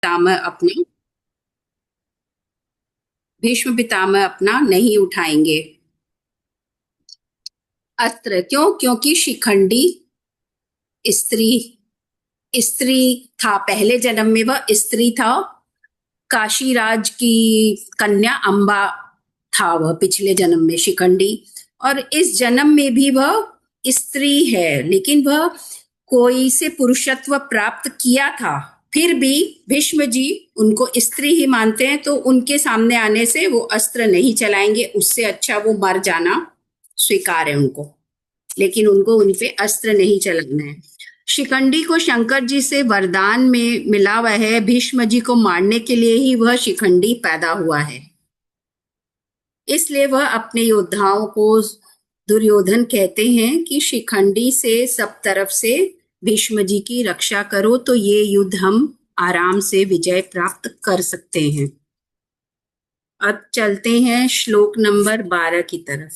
पितामह अपना भीष्म पितामह अपना नहीं उठाएंगे अस्त्र। क्यों? क्योंकि शिखंडी स्त्री स्त्री था, पहले जन्म में वह स्त्री था। काशीराज की कन्या अंबा था वह पिछले जन्म में शिखंडी, और इस जन्म में भी वह स्त्री है, लेकिन वह कोई से पुरुषत्व प्राप्त किया था। फिर भी भीष्म जी उनको स्त्री ही मानते हैं, तो उनके सामने आने से वो अस्त्र नहीं चलाएंगे, उससे अच्छा वो मर जाना स्वीकार है उनको, लेकिन उनको उन पे अस्त्र नहीं चलाना है। शिखंडी को शंकर जी से वरदान में मिला हुआ है, भीष्म जी को मारने के लिए ही वह शिखंडी पैदा हुआ है। इसलिए वह अपने योद्धाओं को दुर्योधन कहते हैं कि शिखंडी से सब तरफ से भीष्म जी की रक्षा करो, तो ये युद्ध हम आराम से विजय प्राप्त कर सकते हैं। अब चलते हैं श्लोक नंबर 12 की तरफ।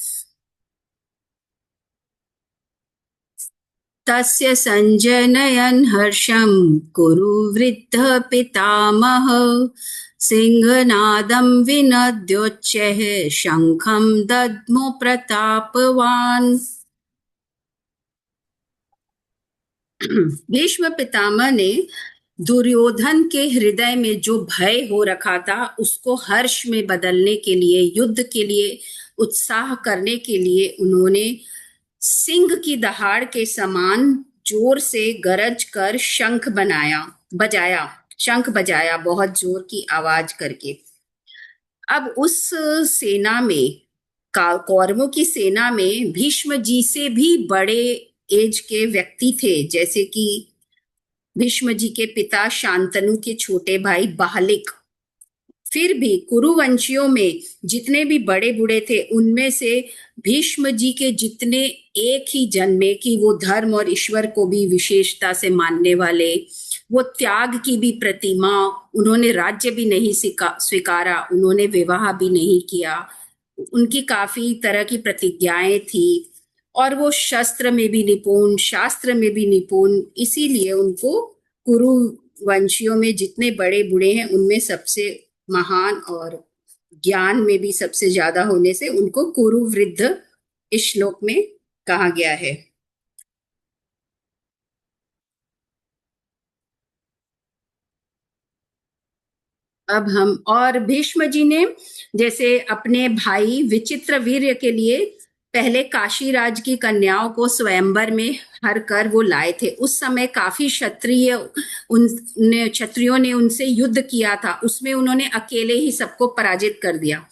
तस्य संजनयन् हर्षं कुरु वृद्धः पितामह सिंहनादं विनद्योच्चैः शंखं दद्मो प्रतापवान। भीष्म पितामह ने दुर्योधन के हृदय में जो भय हो रखा था उसको हर्ष में बदलने के लिए, युद्ध के लिए उत्साह करने के लिए उन्होंने सिंह की दहाड़ के समान जोर से गरज कर शंख बजाया बहुत जोर की आवाज करके। अब उस सेना में कौरवों की सेना में भीष्म जी से भी बड़े एज के व्यक्ति थे, जैसे कि भीष्म जी के पिता शांतनु के छोटे भाई बाहलिक। फिर भी कुरुवंशियों में जितने भी बड़े बूढ़े थे उनमें से भीष्म जी के जितने एक ही जन्मे कि वो धर्म और ईश्वर को भी विशेषता से मानने वाले, वो त्याग की भी प्रतिमा, उन्होंने राज्य भी नहीं स्वीकारा, उन्होंने विवाह भी नहीं किया, उनकी काफी तरह की प्रतिज्ञाएं थी, और वो शस्त्र में भी निपुण, शास्त्र में भी निपुण, इसीलिए उनको कुरुवंशियों में जितने बड़े बूढ़े हैं उनमें सबसे महान और ज्ञान में भी सबसे ज्यादा होने से उनको कुरुवृद्ध इस श्लोक में कहा गया है। अब हम और भीष्म जी ने जैसे अपने भाई विचित्र वीर्य के लिए पहले काशीराज की कन्याओं को स्वयंवर में हर कर वो लाए थे। उस समय काफी क्षत्रियों ने उनसे युद्ध किया था, उसमें उन्होंने अकेले ही सबको पराजित कर दिया।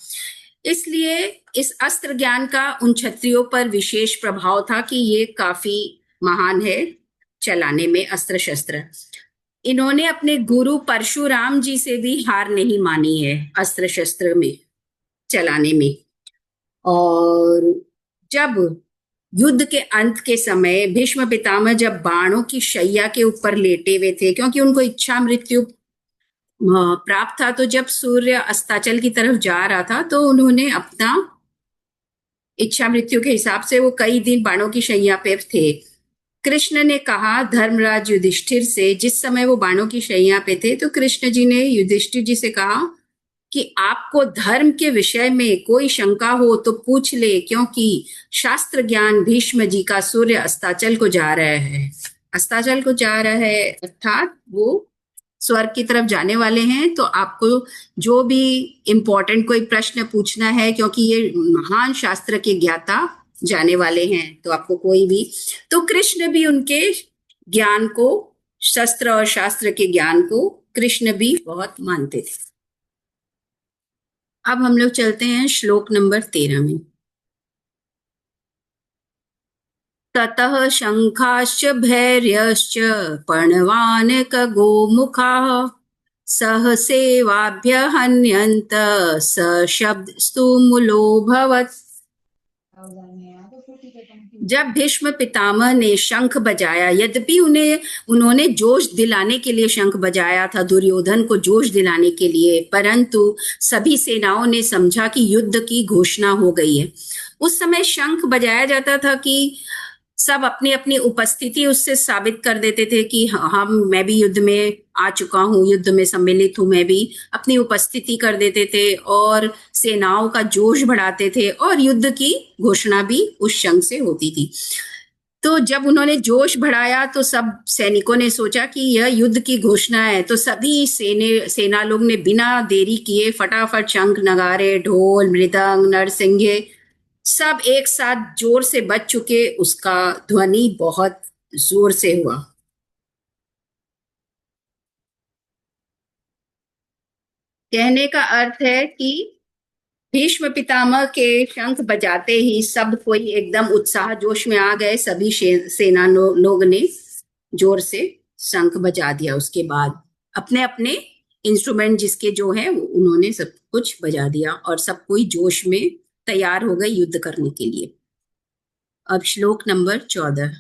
इसलिए इस अस्त्र ज्ञान का उन क्षत्रियों पर विशेष प्रभाव था कि ये काफी महान है चलाने में अस्त्र शस्त्र। इन्होंने अपने गुरु परशुराम जी से भी हार नहीं मानी है अस्त्र शस्त्र में चलाने में। और जब युद्ध के अंत के समय भीष्म पितामह जब बाणों की शैया के ऊपर लेटे हुए थे, क्योंकि उनको इच्छा मृत्यु प्राप्त था, तो जब सूर्य अस्ताचल की तरफ जा रहा था तो उन्होंने अपना इच्छा मृत्यु के हिसाब से वो कई दिन बाणों की शैया पे थे। कृष्ण ने कहा धर्मराज युधिष्ठिर से, जिस समय वो बाणों की शैया पे थे, तो कृष्ण जी ने युधिष्ठिर जी से कहा कि आपको धर्म के विषय में कोई शंका हो तो पूछ ले, क्योंकि शास्त्र ज्ञान भीष्म जी का सूर्य अस्ताचल को जा रहा है। अस्ताचल को जा रहा है अर्थात वो स्वर्ग की तरफ जाने वाले हैं। तो आपको जो भी इम्पोर्टेंट कोई प्रश्न पूछना है, क्योंकि ये महान शास्त्र के ज्ञाता जाने वाले हैं, तो आपको कोई भी, तो कृष्ण भी उनके ज्ञान को, शस्त्र और शास्त्र के ज्ञान को कृष्ण भी बहुत मानते थे। अब हम लोग चलते हैं श्लोक नंबर 13 में। ततः शंखाश्च भैर्यश्च पर्णवानक गोमुखाः सहसेवाभ्य हन्यन्त सशब्दस्तु मूलोऽभवत्। जब भीष्म पितामह ने शंख बजाया, यद्यपि उन्होंने जोश दिलाने के लिए शंख बजाया था, दुर्योधन को जोश दिलाने के लिए, परंतु सभी सेनाओं ने समझा कि युद्ध की घोषणा हो गई है। उस समय शंख बजाया जाता था कि सब अपनी अपनी उपस्थिति उससे साबित कर देते थे कि मैं भी युद्ध में आ चुका हूँ, युद्ध में सम्मिलित हूँ, मैं भी अपनी उपस्थिति कर देते थे और सेनाओं का जोश बढ़ाते थे और युद्ध की घोषणा भी उस शंख से होती थी। तो जब उन्होंने जोश बढ़ाया तो सब सैनिकों ने सोचा कि यह युद्ध की घोषणा है, तो सभी सेना लोग ने बिना देरी किए फटाफट शंख, नगारे, ढोल, मृदंग, नरसिंगे सब एक साथ जोर से बज चुके। उसका ध्वनि बहुत जोर से हुआ। कहने का अर्थ है कि भीष्म पितामह के शंख बजाते ही सब कोई एकदम उत्साह जोश में आ गए। सभी सेना लोग ने जोर से शंख बजा दिया। उसके बाद अपने अपने इंस्ट्रूमेंट जिसके जो है उन्होंने सब कुछ बजा दिया और सब कोई जोश में तैयार हो गए युद्ध करने के लिए। अब श्लोक नंबर 14।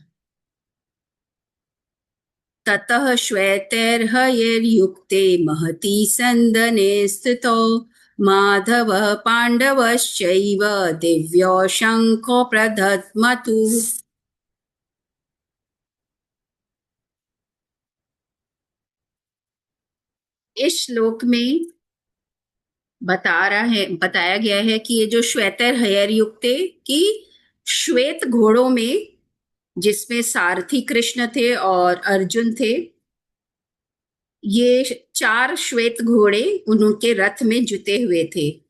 ततः श्वेतैर्हयैर्युक्ते महती सन्दने स्थितो माधवः पाण्डवश्चैव दिव्यो शङ्खो प्रदध्मतुः। इस श्लोक में बताया गया है कि ये जो श्वेतैर्हयैर्युक्ते कि श्वेत घोड़ों में, जिसमें सारथी कृष्ण थे और अर्जुन थे, ये 4 श्वेत घोड़े उनके रथ में जुटे हुए थे।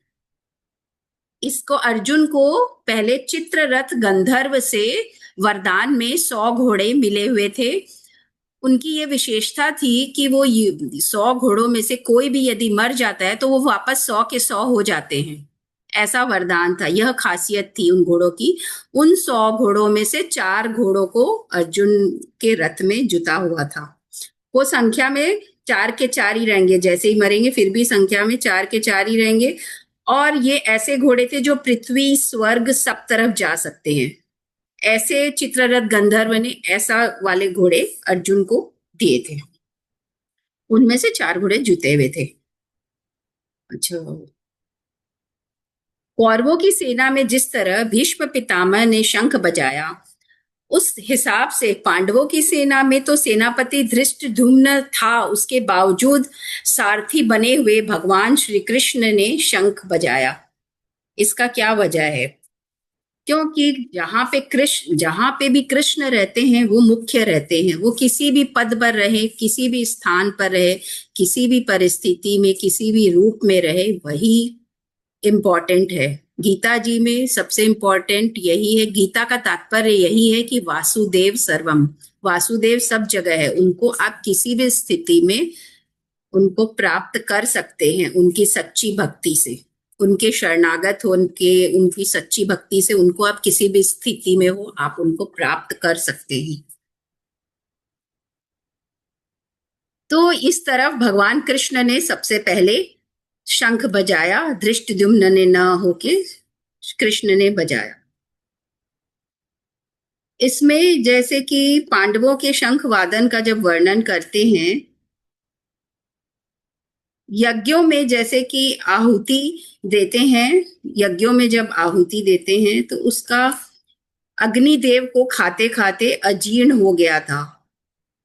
इसको अर्जुन को पहले चित्ररथ गंधर्व से वरदान में 100 घोड़े मिले हुए थे। उनकी ये विशेषता थी कि वो 100 घोड़ों में से कोई भी यदि मर जाता है तो वो वापस 100 के 100 हो जाते हैं। ऐसा वरदान था, यह खासियत थी उन घोड़ों की। उन 100 घोड़ों में से 4 घोड़ों को अर्जुन के रथ में जुटा हुआ था। वो संख्या में 4 के 4 ही रहेंगे, जैसे ही मरेंगे फिर भी संख्या में 4 के 4 ही रहेंगे। और ये ऐसे घोड़े थे जो पृथ्वी, स्वर्ग सब तरफ जा सकते हैं। ऐसे चित्ररथ गंधर्व ने ऐसा वाले घोड़े अर्जुन को दिए थे। उनमें से 4 घोड़े जुटे हुए थे। अच्छा, कौरवों की सेना में जिस तरह भीष्म पितामह ने शंख बजाया, उस हिसाब से पांडवों की सेना में तो सेनापति धृष्टद्युम्न था, उसके बावजूद सारथी बने हुए भगवान श्री कृष्ण ने शंख बजाया। इसका क्या वजह है? क्योंकि जहां पे भी कृष्ण रहते हैं वो मुख्य रहते हैं। वो किसी भी पद पर रहे, किसी भी स्थान पर रहे, किसी भी परिस्थिति में, किसी भी रूप में रहे, वही इम्पोर्टेंट है। गीता जी में सबसे इम्पोर्टेंट यही है। गीता का तात्पर्य यही है कि वासुदेव सर्वम, वासुदेव सब जगह है। उनको आप किसी भी स्थिति में उनको प्राप्त कर सकते हैं उनकी सच्ची भक्ति से, उनके शरणागत हो, उनकी सच्ची भक्ति से उनको आप किसी भी स्थिति में हो आप उनको प्राप्त कर सकते हैं। तो इस तरफ भगवान कृष्ण ने सबसे पहले शंख बजाया, धृष्टद्युम्न ने न होके कृष्ण ने बजाया। इसमें जैसे कि पांडवों के शंख वादन का जब वर्णन करते हैं, यज्ञों में जैसे कि आहुति देते हैं, यज्ञों में जब आहुति देते हैं तो उसका अग्निदेव को खाते खाते अजीर्ण हो गया था।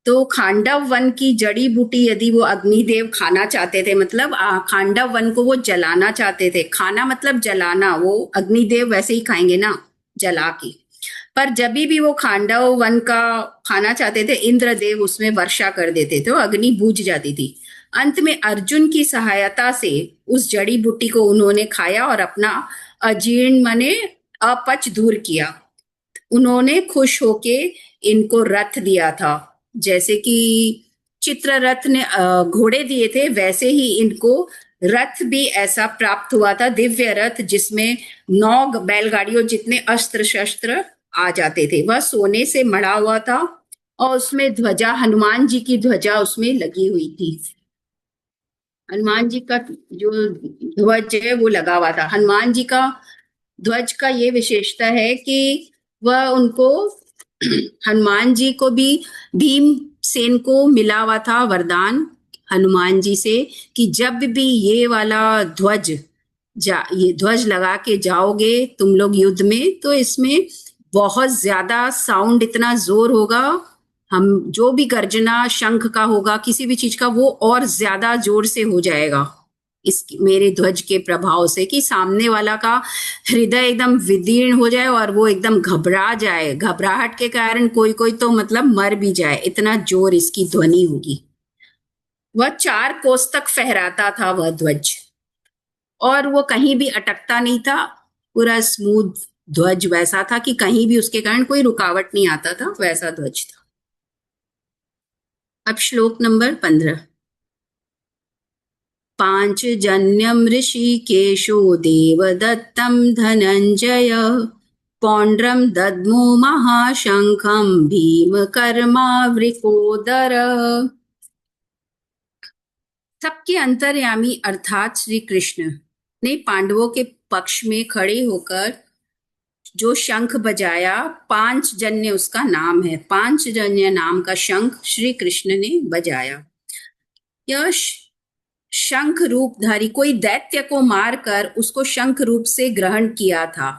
तो खांडव वन की जड़ी बूटी यदि वो अग्निदेव खाना चाहते थे, मतलब खांडव वन को वो जलाना चाहते थे। खाना मतलब जलाना, वो अग्निदेव वैसे ही खाएंगे ना, जला के। पर जब भी वो खांडव वन का खाना चाहते थे, इंद्रदेव उसमें वर्षा कर देते थे, अग्नि बूझ जाती थी। अंत में अर्जुन की सहायता से उस जड़ी बूटी को उन्होंने खाया और अपना अजीर्ण माने अपच दूर किया। उन्होंने खुश होके इनको रथ दिया था। जैसे कि चित्ररथ ने घोड़े दिए थे, वैसे ही इनको रथ भी ऐसा प्राप्त हुआ था, दिव्य रथ जिसमें 9 बैलगाड़ियों जितने अस्त्र शस्त्र आ जाते थे। वह सोने से मढ़ा हुआ था और उसमें ध्वजा, हनुमान जी की ध्वजा उसमें लगी हुई थी। हनुमान जी का जो ध्वज है वो लगा हुआ था। हनुमान जी का ध्वज का ये विशेषता है कि वह उनको हनुमान जी को भी भीमसेन को मिला हुआ था वरदान हनुमान जी से कि जब भी ये वाला ये ध्वज लगा के जाओगे तुम लोग युद्ध में, तो इसमें बहुत ज्यादा साउंड, इतना जोर होगा, हम जो भी गर्जना शंख का होगा, किसी भी चीज का, वो और ज्यादा जोर से हो जाएगा इस मेरे ध्वज के प्रभाव से, कि सामने वाला का हृदय एकदम विदीर्ण हो जाए और वो एकदम घबरा जाए, घबराहट के कारण कोई कोई तो मतलब मर भी जाए, इतना जोर इसकी ध्वनि होगी। वह 4 कोस तक फहराता था वह ध्वज, और वो कहीं भी अटकता नहीं था, पूरा स्मूथ ध्वज वैसा था कि कहीं भी उसके कारण कोई रुकावट नहीं आता था, वैसा ध्वज था। अब श्लोक नंबर 15। पांचजन्यम ऋषिकेशो देवदत्तं धनंजय पौंड्रम दद्मो महाशंखम भीमकर्मावृकोदर। सबके अंतर्यामी अर्थात श्री कृष्ण ने पांडवों के पक्ष में खड़े होकर जो शंख बजाया, पांचजन्य उसका नाम है, पांचजन्य नाम का शंख श्री कृष्ण ने बजाया। यह शंख रूपधारी, कोई दैत्य को मारकर उसको शंख रूप से ग्रहण किया था।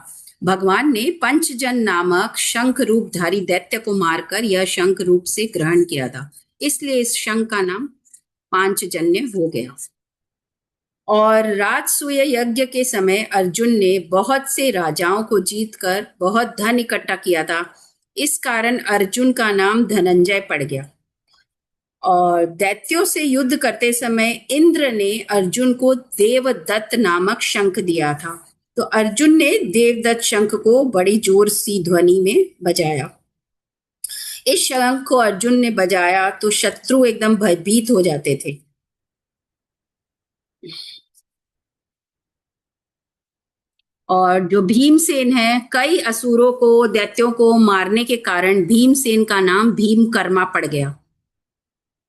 भगवान ने पंचजन नामक शंख रूपधारी दैत्य को मारकर यह शंख रूप से ग्रहण किया था, इसलिए इस शंख का नाम पांचजन्य हो गया। और राजसूय यज्ञ के समय अर्जुन ने बहुत से राजाओं को जीतकर बहुत धन इकट्ठा किया था, इस कारण अर्जुन का नाम धनंजय पड़ गया। और दैत्यों से युद्ध करते समय इंद्र ने अर्जुन को देवदत्त नामक शंख दिया था, तो अर्जुन ने देवदत्त शंख को बड़ी जोर सी ध्वनि में बजाया। इस शंख को अर्जुन ने बजाया तो शत्रु एकदम भयभीत हो जाते थे। और जो भीमसेन है, कई असुरों को, दैत्यों को मारने के कारण भीमसेन का नाम भीमकर्मा पड़ गया।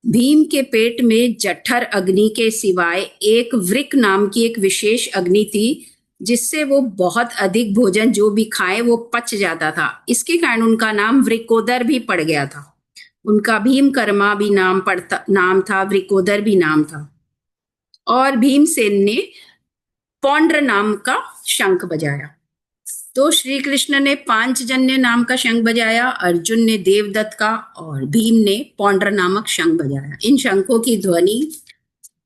भीम के पेट में जठर अग्नि के सिवाय एक वृक नाम की एक विशेष अग्नि थी, जिससे वो बहुत अधिक भोजन जो भी खाए वो पच जाता था, इसके कारण उनका नाम वृकोदर भी पड़ गया था। उनका भीमकर्मा भी नाम था, वृकोदर भी नाम था। और भीमसेन ने पौंड्र नाम का शंख बजाया। तो श्री कृष्ण ने पांचजन्य नाम का शंख बजाया, अर्जुन ने देवदत्त का, और भीम ने पौंड्र नामक शंख बजाया। इन शंखों की ध्वनि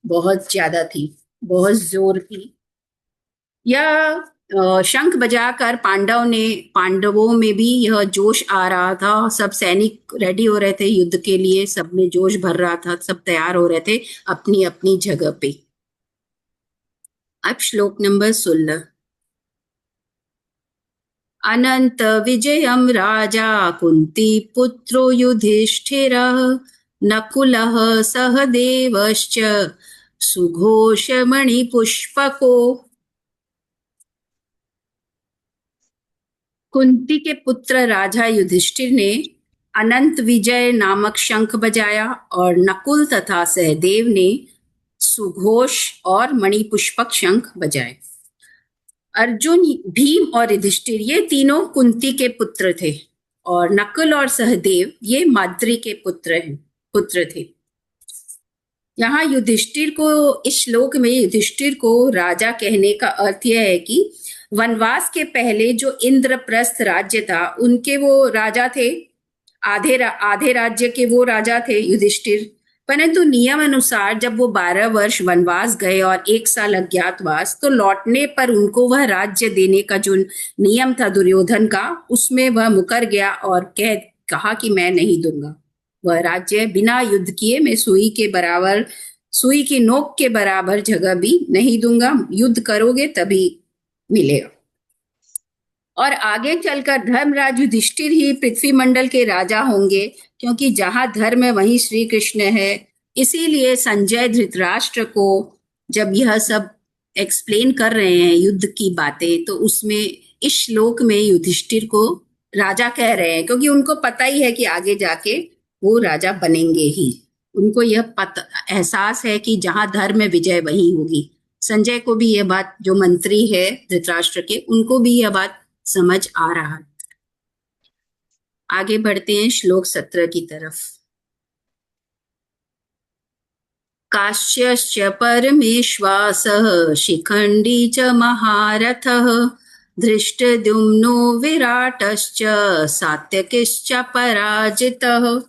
बहुत ज्यादा थी, बहुत जोर थी। यह शंख बजाकर पांडवों में भी यह जोश आ रहा था, सब सैनिक रेडी हो रहे थे युद्ध के लिए, सब में जोश भर रहा था, सब तैयार हो रहे थे अपनी अपनी जगह पे। अब श्लोक नंबर 16। अनंत विजयम राजा कुंती पुत्रो युधिष्ठिरः नकुलः सहदेवश्च सुघोषमणिपुष्पको। कुंती के पुत्र राजा युधिष्ठिर ने अनंत विजय नामक शंख बजाया, और नकुल तथा सहदेव ने सुघोष और मणिपुष्पक शंख बजाए। अर्जुन, भीम और युधिष्ठिर ये तीनों कुंती के पुत्र थे, और नकुल और सहदेव ये माद्री के पुत्र थे। यहाँ युधिष्ठिर को, इस श्लोक में युधिष्ठिर को राजा कहने का अर्थ यह है कि वनवास के पहले जो इंद्रप्रस्थ राज्य था, उनके वो राजा थे, आधे राज्य के वो राजा थे युधिष्ठिर। परंतु नियम अनुसार जब वो 12 वर्ष वनवास गए और 1 साल अज्ञातवास, तो लौटने पर उनको वह राज्य देने का जो नियम था दुर्योधन का, उसमें वह मुकर गया और कहा कि मैं नहीं दूंगा वह राज्य, बिना युद्ध किए मैं सुई की नोक के बराबर जगह भी नहीं दूंगा, युद्ध करोगे तभी मिलेगा। और आगे चलकर धर्मराज युधिष्ठिर ही पृथ्वी मंडल के राजा होंगे, क्योंकि जहां धर्म है वहीं श्री कृष्ण है। इसीलिए संजय धृतराष्ट्र को जब यह सब एक्सप्लेन कर रहे हैं युद्ध की बातें, तो उसमें इस श्लोक में युधिष्ठिर को राजा कह रहे हैं, क्योंकि उनको पता ही है कि आगे जाके वो राजा बनेंगे ही। उनको यह एहसास है कि जहां धर्म है विजय वहीं होगी। संजय को भी यह बात, जो मंत्री है धृतराष्ट्र के, उनको भी यह बात समझ आ रहा है। आगे बढ़ते हैं श्लोक 17 की तरफ। काश्यश्च परमेश्वासः शिखंडी च महारथः धृष्टद्युम्नो विराटश्च सात्यकिश्च पराजितः।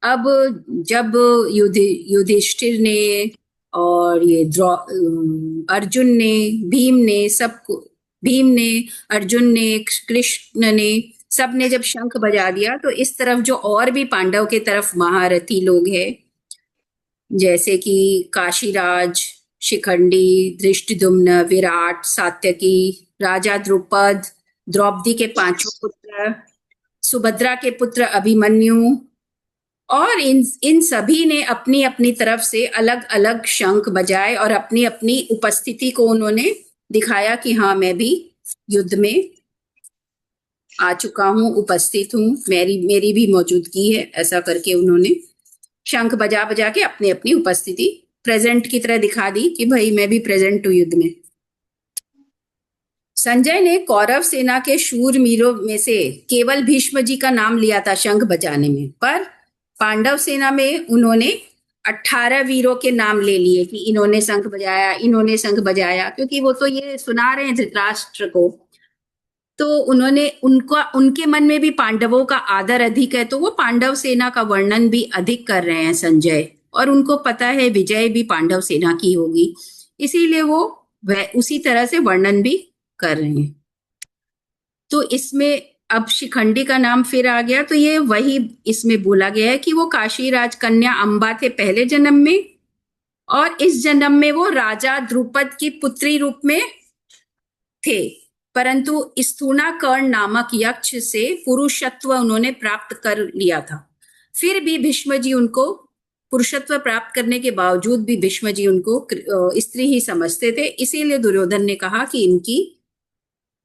अब जब युधिष्ठिर ने और ये अर्जुन ने, भीम ने, अर्जुन ने, कृष्ण ने, सब ने जब शंख बजा दिया तो इस तरफ जो और भी पांडव के तरफ महारथी लोग हैं, जैसे कि काशीराज, शिखंडी, धृष्टद्युम्न, विराट, सात्यकी, राजा द्रुपद, द्रौपदी के पांचों पुत्र, सुभद्रा के पुत्र अभिमन्यु, और इन सभी ने अपनी अपनी तरफ से अलग अलग शंख बजाए और अपनी अपनी उपस्थिति को उन्होंने दिखाया कि हाँ, मैं भी युद्ध में आ चुका हूं, उपस्थित हूं, मेरी भी मौजूदगी है। ऐसा करके उन्होंने शंख बजा बजा के अपनी अपनी उपस्थिति प्रेजेंट की तरह दिखा दी कि भाई मैं भी प्रेजेंट हूं युद्ध में। संजय ने कौरव सेना के शूरवीरों में से केवल भीष्म जी का नाम लिया था शंख बजाने में, पर पांडव सेना में उन्होंने 18 वीरों के नाम ले लिए कि इन्होंने शंख बजाया, इन्होंने शंख बजाया, क्योंकि वो तो ये सुना रहे हैं धृतराष्ट्र को, तो उन्होंने उनके मन में भी पांडवों का आदर अधिक है, तो वो पांडव सेना का वर्णन भी अधिक कर रहे हैं संजय, और उनको पता है विजय भी पांडव सेना की होगी, इसीलिए वो उसी तरह से वर्णन भी कर रहे हैं। तो इसमें अब शिखंडी का नाम फिर आ गया, तो ये वही इसमें बोला गया है कि वो काशी राजकन्या अंबा थे पहले जन्म में, और इस जन्म में वो राजा द्रुपद की पुत्री रूप में थे, परंतु स्थूणाकर्ण नामक यक्ष से पुरुषत्व उन्होंने प्राप्त कर लिया था। फिर भी भीष्म जी उनको पुरुषत्व प्राप्त करने के बावजूद भी भीष्म जी उनको स्त्री ही समझते थे, इसीलिए दुर्योधन ने कहा कि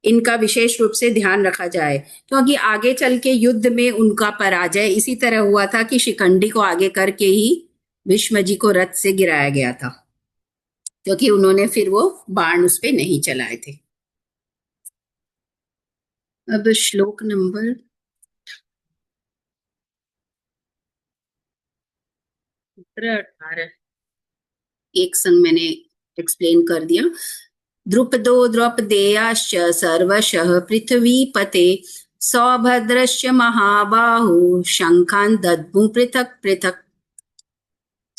इनका विशेष रूप से ध्यान रखा जाए, क्योंकि आगे चल के युद्ध में उनका पराजय इसी तरह हुआ था कि शिखंडी को आगे करके ही भीष्म जी को रथ से गिराया गया था, क्योंकि उन्होंने फिर वो बाण उस पे नहीं चलाए थे। अब श्लोक नंबर 18 एक संग मैंने एक्सप्लेन कर दिया। द्रुपदो द्रौपदेयाश्च सर्वशः पृथ्वीपते सौभद्रश्च महाबाहु शंखान दद्मु पृथक पृथक।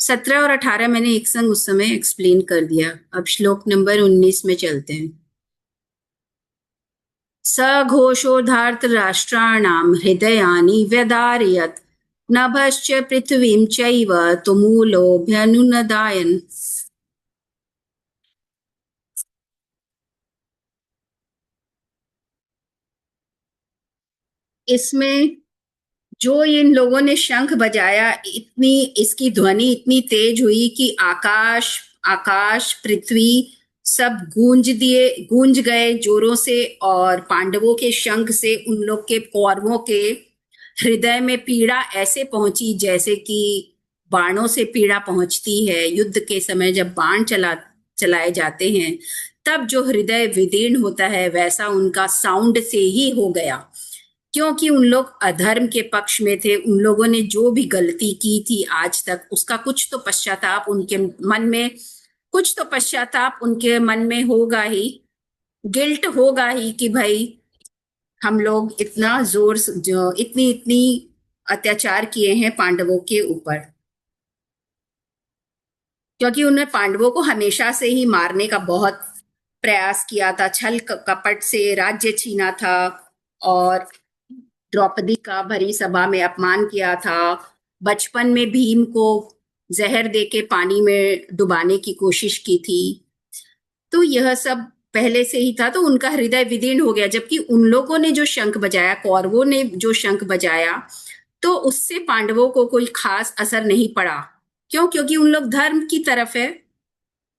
17 और 18 मैंने एक संग उस समय एक्सप्लेन कर दिया। अब श्लोक नंबर 19 में चलते हैं। सघोषोधार्तराष्ट्राणां हृदयानि व्यदारयत् नभश्च पृथ्वीं चैव तुमूलोऽभ्यनुनदायन्। इसमें जो इन लोगों ने शंख बजाया, इतनी इसकी ध्वनि इतनी तेज हुई कि आकाश पृथ्वी सब गूंज गए जोरों से, और पांडवों के शंख से उन लोग के कौरवों के हृदय में पीड़ा ऐसे पहुंची जैसे कि बाणों से पीड़ा पहुंचती है युद्ध के समय जब बाण चलाए जाते हैं, तब जो हृदय विदीर्ण होता है वैसा उनका साउंड से ही हो गया, क्योंकि उन लोग अधर्म के पक्ष में थे। उन लोगों ने जो भी गलती की थी आज तक, उसका कुछ तो पश्चाताप उनके मन में होगा ही, गिल्ट होगा ही कि भाई हम लोग इतना इतनी इतनी अत्याचार किए हैं पांडवों के ऊपर, क्योंकि उन्होंने पांडवों को हमेशा से ही मारने का बहुत प्रयास किया था, छल कपट से राज्य छीना था, और द्रौपदी का भरी सभा में अपमान किया था, बचपन में भीम को जहर देके पानी में डुबाने की कोशिश की थी। तो यह सब पहले से ही था, तो उनका हृदय विदीर्ण हो गया। जबकि उन लोगों ने जो शंख बजाया, कौरवों ने जो शंख बजाया, तो उससे पांडवों को कोई खास असर नहीं पड़ा। क्यों? क्योंकि उन लोग धर्म की तरफ है,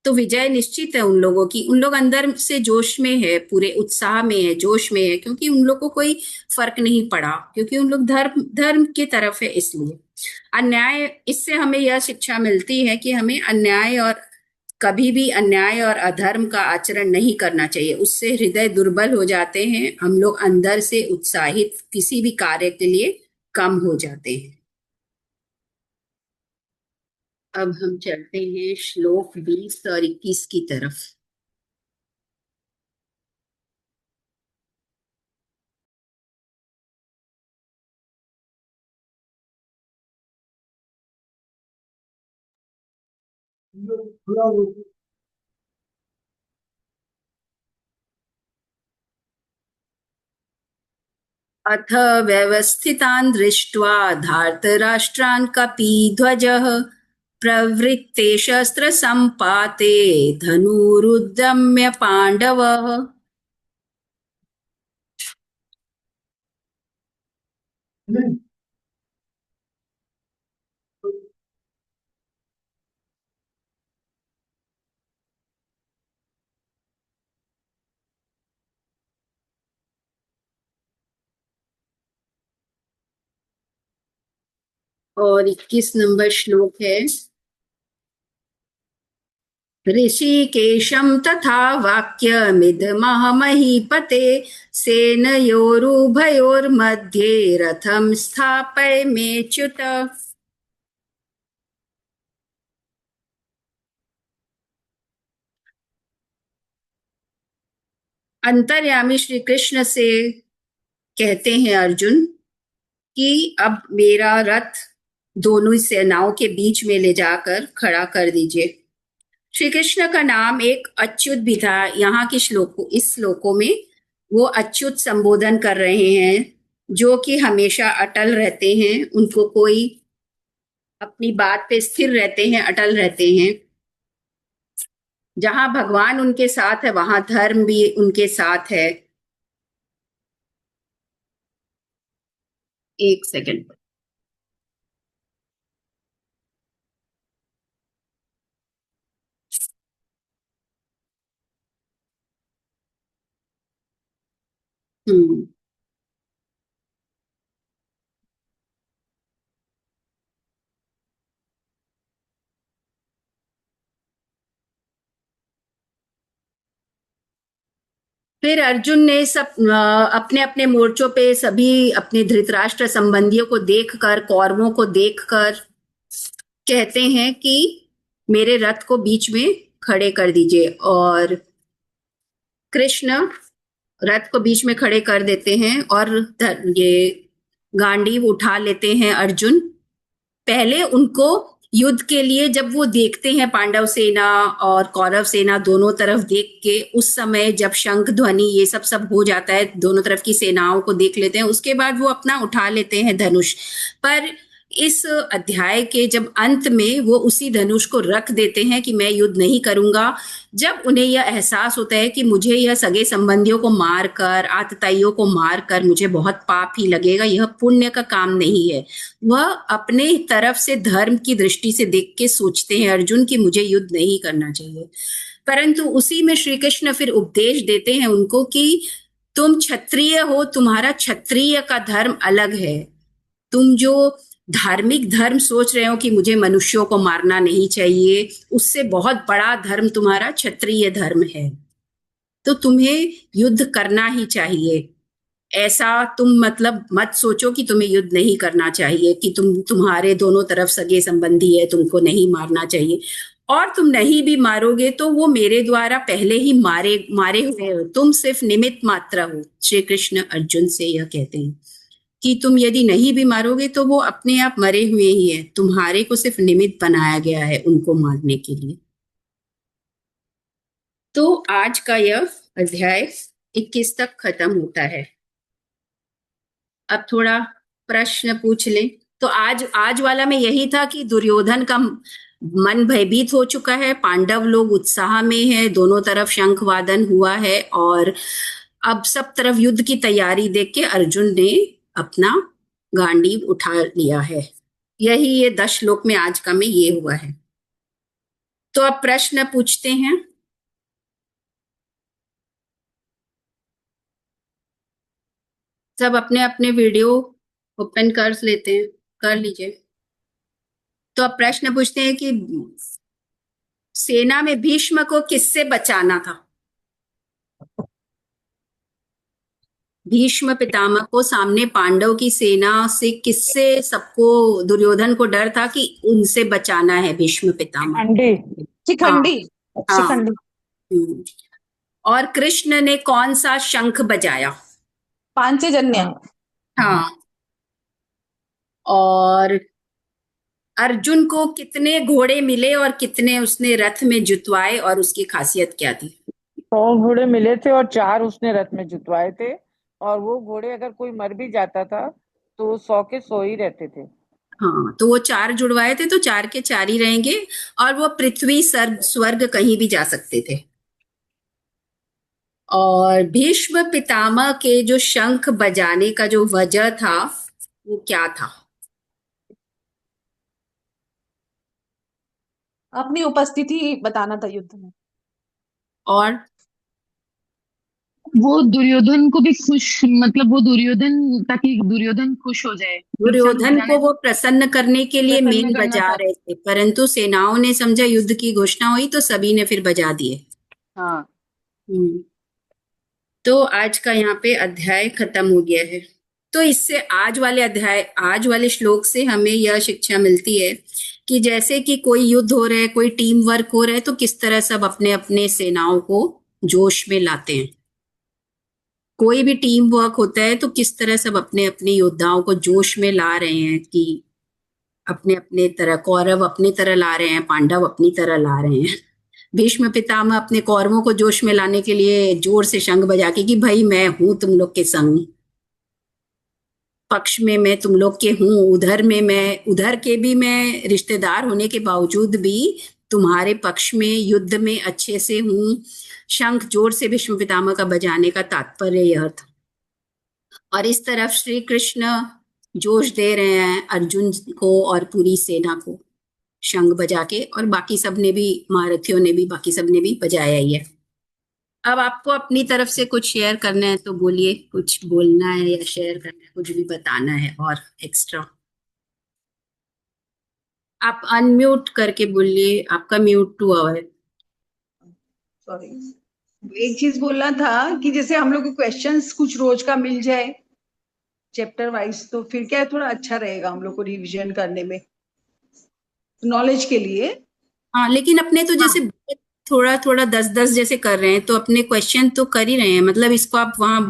तो विजय निश्चित है उन लोगों की। उन लोग अंदर से जोश में है, पूरे उत्साह में है, जोश में है, क्योंकि उन लोग को कोई फर्क नहीं पड़ा, क्योंकि उन लोग धर्म की तरफ है। इसलिए अन्याय, इससे हमें यह शिक्षा मिलती है कि हमें कभी भी अन्याय और अधर्म का आचरण नहीं करना चाहिए। उससे हृदय दुर्बल हो जाते हैं, हम लोग अंदर से उत्साहित किसी भी कार्य के लिए कम हो जाते हैं। अब हम चलते हैं श्लोक 20 और 21 की तरफ। अथ व्यवस्थितान् दृष्ट्वा धार्तराष्ट्रान् कपीध्वजः प्रवृत्ते शस्त्रसम्पाते धनुरुद्यम्य पाण्डवः। और 21 नंबर श्लोक है, ऋषिकेशं तथा वाक्यमिदमहमहीपते सेनयोरुभयोर्मध्ये रथं स्थापयमेच्युत। अंतर्यामी श्री कृष्ण से कहते हैं अर्जुन कि अब मेरा रथ दोनों सेनाओं के बीच में ले जाकर खड़ा कर दीजिए। श्री कृष्ण का नाम एक अच्युत भी था। यहाँ के श्लोकों इस श्लोकों में वो अच्युत संबोधन कर रहे हैं, जो कि हमेशा अटल रहते हैं, उनको कोई अपनी बात पे स्थिर रहते हैं, अटल रहते हैं। जहां भगवान उनके साथ है वहां धर्म भी उनके साथ है। एक सेकंड। हम्म। फिर अर्जुन ने सब अपने अपने मोर्चों पे सभी अपने धृतराष्ट्र संबंधियों को देखकर, कौरवों को देखकर कहते हैं कि मेरे रथ को बीच में खड़े कर दीजिए। और कृष्ण रथ को बीच में खड़े कर देते हैं और ये गांडीव उठा लेते हैं अर्जुन। पहले उनको युद्ध के लिए जब वो देखते हैं पांडव सेना और कौरव सेना दोनों तरफ देख के, उस समय जब शंख ध्वनि ये सब हो जाता है, दोनों तरफ की सेनाओं को देख लेते हैं, उसके बाद वो अपना उठा लेते हैं धनुष। पर इस अध्याय के जब अंत में वो उसी धनुष को रख देते हैं कि मैं युद्ध नहीं करूंगा, जब उन्हें यह एहसास होता है कि मुझे यह सगे संबंधियों को मारकर, आतताइयों को मारकर मुझे बहुत पाप ही लगेगा, यह पुण्य का काम नहीं है। वह अपने तरफ से धर्म की दृष्टि से देख के सोचते हैं अर्जुन कि मुझे युद्ध नहीं करना चाहिए। परंतु उसी में श्री कृष्ण फिर उपदेश देते हैं उनको कि तुम क्षत्रिय हो, तुम्हारा क्षत्रिय का धर्म अलग है। तुम जो धार्मिक धर्म सोच रहे हो कि मुझे मनुष्यों को मारना नहीं चाहिए, उससे बहुत बड़ा धर्म तुम्हारा क्षत्रिय धर्म है। तो तुम्हें युद्ध करना ही चाहिए। ऐसा तुम मतलब मत सोचो कि तुम्हें युद्ध नहीं करना चाहिए, कि तुम्हारे दोनों तरफ सगे संबंधी है, तुमको नहीं मारना चाहिए। और तुम नहीं भी मारोगे तो वो मेरे द्वारा पहले ही मारे मारे हुए हो, तुम सिर्फ निमित्त मात्र हो। श्री कृष्ण अर्जुन से यह कहते हैं कि तुम यदि नहीं भी मारोगे तो वो अपने आप मरे हुए ही है, तुम्हारे को सिर्फ निमित्त बनाया गया है उनको मारने के लिए। तो आज का यह अध्याय 21 तक खत्म होता है। अब थोड़ा प्रश्न पूछ लें। तो आज आज वाला में यही था कि दुर्योधन का मन भयभीत हो चुका है, पांडव लोग उत्साह में है, दोनों तरफ शंख वादन हुआ है, और अब सब तरफ युद्ध की तैयारी देख के अर्जुन ने अपना गांडीव उठा लिया है। यही ये 10 श्लोक में आज का में ये हुआ है। तो अब प्रश्न पूछते हैं। सब अपने अपने वीडियो ओपन कर लेते हैं, कर लीजिए। तो अब प्रश्न पूछते हैं कि सेना में भीष्म को किससे बचाना था। भीष्म पितामह को सामने पांडव की सेना से किससे सबको दुर्योधन को डर था कि उनसे बचाना है भीष्म पितामह। शिखंडी। हाँ शिखंडी। हाँ। शिखंडी। हम्म। और कृष्ण ने कौन सा शंख बजाया। पांचजन्य। हाँ। और अर्जुन को कितने घोड़े मिले और कितने उसने रथ में जुतवाए और उसकी खासियत क्या थी। 100 घोड़े मिले थे और 4 उसने रथ में जुतवाए थे। और वो घोड़े अगर कोई मर भी जाता था तो वो 100 के 100 ही रहते थे। हाँ, तो वो 4 जुड़वाए थे तो 4 के 4 ही रहेंगे। और वो पृथ्वी सर्ग स्वर्ग कहीं भी जा सकते थे। और भीष्म पितामह के जो शंख बजाने का जो वजह था वो क्या था। अपनी उपस्थिति बताना था युद्ध में। और वो दुर्योधन को भी खुश, मतलब वो दुर्योधन, ताकि दुर्योधन खुश हो जाए, तो शंख दुर्योधन को बजाने वो प्रसन्न करने के लिए प्रसन्न मेन करना बजा था। रहे थे, परंतु सेनाओं ने समझा युद्ध की घोषणा हुई तो सभी ने फिर बजा दिए। हाँ। हम्म। तो आज का यहाँ पे अध्याय खत्म हो गया है। तो इससे आज वाले श्लोक से हमें यह शिक्षा मिलती है कि जैसे कि कोई युद्ध हो रहा है, कोई टीम वर्क हो रहा है, तो किस तरह सब अपने अपने सेनाओं को जोश में लाते हैं। कोई भी टीम वर्क होता है तो किस तरह सब अपने अपने योद्धाओं को जोश में ला रहे हैं कि अपने अपने तरह कौरव अपनी तरह ला रहे हैं, पांडव अपनी तरह ला रहे हैं। भीष्म पितामह अपने कौरवों को जोश में लाने के लिए जोर से शंख बजा के कि भाई मैं हूं तुम लोग के संग, पक्ष में मैं तुम लोग के हूं, उधर के भी मैं रिश्तेदार होने के बावजूद भी तुम्हारे पक्ष में युद्ध में अच्छे से हूं। शंख जोर से भीष्म पितामह का बजाने का तात्पर्य यह था। और इस तरफ श्री कृष्ण जोश दे रहे हैं अर्जुन को और पूरी सेना को शंख बजा के, और बाकी सब ने भी, महारथियों ने भी, बाकी सब ने भी बजाया ही है। अब आपको अपनी तरफ से कुछ शेयर करना है तो बोलिए, कुछ बोलना है या शेयर करना है, कुछ भी बताना है और एक्स्ट्रा। आप अनम्यूट करके बोलिए, आपका म्यूट हुआ है। सॉरी। एक चीज बोलना था कि जैसे हम लोग को क्वेश्चंस कुछ रोज का मिल जाए चैप्टर वाइज, तो फिर क्या है, थोड़ा अच्छा रहेगा हम लोग को रिवीजन करने में, नॉलेज के लिए। हाँ, लेकिन अपने तो हाँ जैसे थोड़ा थोड़ा 10-10 जैसे कर रहे हैं, तो अपने क्वेश्चन तो कर ही रहे हैं, मतलब इसको आप वहां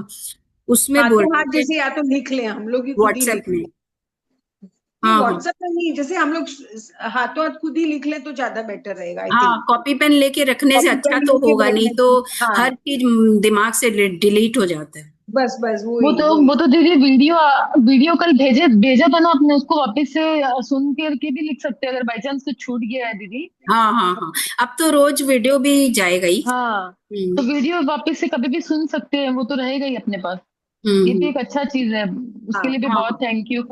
उसमें बोल हाथों रहे हाथ थे जैसे या तो लिख लें, हम लोग ही खुद ही व्हाट्सएप लिख में। लें। नहीं, हाँ हाँ व्हाट्सएप में नहीं, जैसे हम लोग हाथों हाथ खुद ही लिख लें तो ज्यादा बेटर रहेगा आई हाँ, थिंक। कॉपी पेन लेके रखने से कॉपी अच्छा पेन तो लेके होगा, नहीं बैठने तो की, हाँ। हर चीज दिमाग से डिलीट हो जाता है। बस बस वो वही तो वही। वो तो दीदी वीडियो वीडियो कल भेजे भेजा था ना आपने, उसको वापस से सुन के भी लिख सकते हैं अगर बाई चांस कुछ छूट गया है दीदी। हाँ हाँ हाँ, अब तो रोज वीडियो भी जाएगा ही। हाँ, तो हम्म वीडियो वापस से कभी भी सुन सकते हैं, वो तो रहेगा ही अपने पास। ये भी हम्म। एक अच्छा चीज है, उसके हाँ लिए भी हाँ बहुत थैंक यू।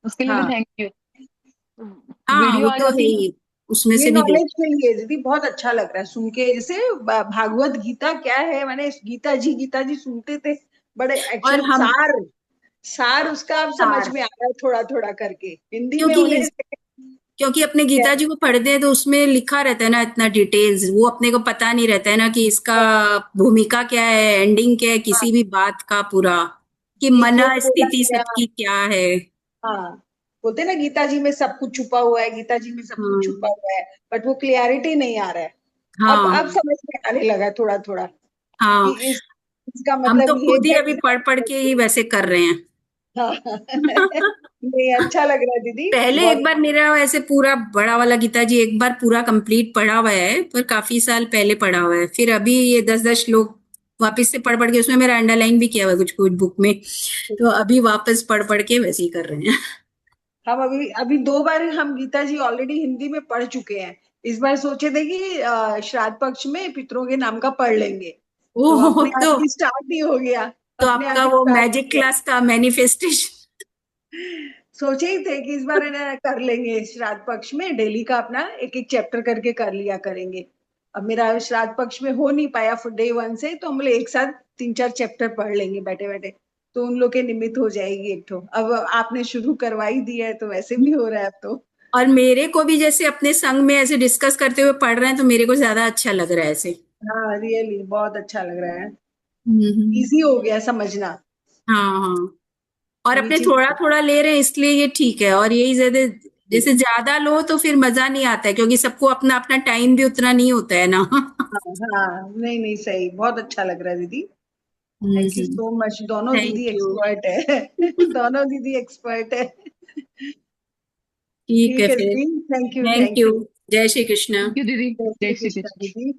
उसके लिए भी हाँ। Thank you. हाँ, वीडियो वो आ तो है जाती है। ही, उसमें ये से भी देख। नॉलेज के लिए दीदी बहुत अच्छा लग रहा है सुन के, जैसे भागवत गीता क्या है, मैंने गीता जी सुनते थे, बड़े और एक्चुअल हम सार सार उसका अब समझ सार, में आ रहा है थोड़ा थोड़ा करके, हिंदी में क्योंकि होने से। क्योंकि अपने क्या- गीता जी को पढ़ते हैं तो उसमें लिखा रहता है ना इतना डिटेल्स, वो अपने को पता नहीं रहता है ना कि इसका भूमिका क्या है, एंडिंग क्या है हाँ, किसी भी बात का पूरा, कि ये क्यों मना बोला स्थिति गया। सबकी क्या है। हाँ, बोलते हैं ना गीता जी में सब कुछ छुपा हुआ है, गीता जी में सब कुछ छुपा हाँ हुआ है, बट वो क्लियरिटी नहीं आ रहा है। हाँ अब समझ में आने लगा है थोड़ा थोड़ा कि हाँ। इसका हम मतलब तो ये खुद ही था, अभी इसका पढ़ पढ़ मतलब के ये। ही वैसे कर रहे हैं। हाँ नहीं, अच्छा लग रहा है दीदी, पहले एक बहुत। बार मेरा ऐसे पूरा बड़ा वाला गीता जी एक बार पूरा कंप्लीट पढ़ा हुआ है, पर काफी साल पहले पढ़ा हुआ है, फिर अभी ये 10-10 श्लोक वापस से पढ़ पढ़ के, उसमें मेरा अंडरलाइन भी किया हुआ है कुछ कुछ बुक में, तो अभी वापस पढ़ पढ़ के वैसे ही कर रहे हैं। हम अभी अभी 2 बार हम गीता जी ऑलरेडी हिंदी में पढ़ चुके हैं। इस बार सोचे थे कि श्राद्ध पक्ष में पितरों के नाम का पढ़ लेंगे, तो ओह अपने आप ही स्टार्ट ही हो गया। तो अपने आपका आप ही वो स्टार्ट हो मैजिक गया। क्लास का मैनिफेस्टेशन। सोचे ही थे कि इस बार है ना कर लेंगे, श्राद्ध पक्ष में डेली का अपना एक एक चैप्टर करके कर लिया करेंगे। अब मेरा श्राद्ध पक्ष में हो नहीं पाया डे 1 से, तो हम लोग एक साथ 3-4 चैप्टर पढ़ लेंगे बैठे बैठे, तो उन लोग के निमित्त हो जाएगी एक ठो। अब आपने शुरू करवा ही दिया है तो वैसे भी हो रहा है अब तो। और मेरे को भी जैसे अपने संग में ऐसे डिस्कस करते हुए पढ़ रहे हैं तो मेरे को ज्यादा अच्छा लग रहा है ऐसे। हाँ रियली बहुत अच्छा लग रहा है, हम्म। इजी हो गया समझना। हाँ हाँ, और अपने नीचे थोड़ा थोड़ा ले रहे हैं इसलिए ये ठीक है, और यही ज्यादा, जैसे ज्यादा लो तो फिर मजा नहीं आता है, क्योंकि सबको अपना अपना टाइम भी उतना नहीं होता है ना। हाँ, नहीं नहीं, सही, बहुत अच्छा लग रहा है दीदी। Thank you so much. दोनों दीदी थैंक यू। एक्सपर्ट है। दोनों दीदी एक्सपर्ट है। ठीक है ठीक है फिर। दीदी, thank you, thank thank you. You. जय श्री कृष्ण। थैंक यू दीदी। जय जय श्री श्री कृष्ण कृष्ण। दीदी।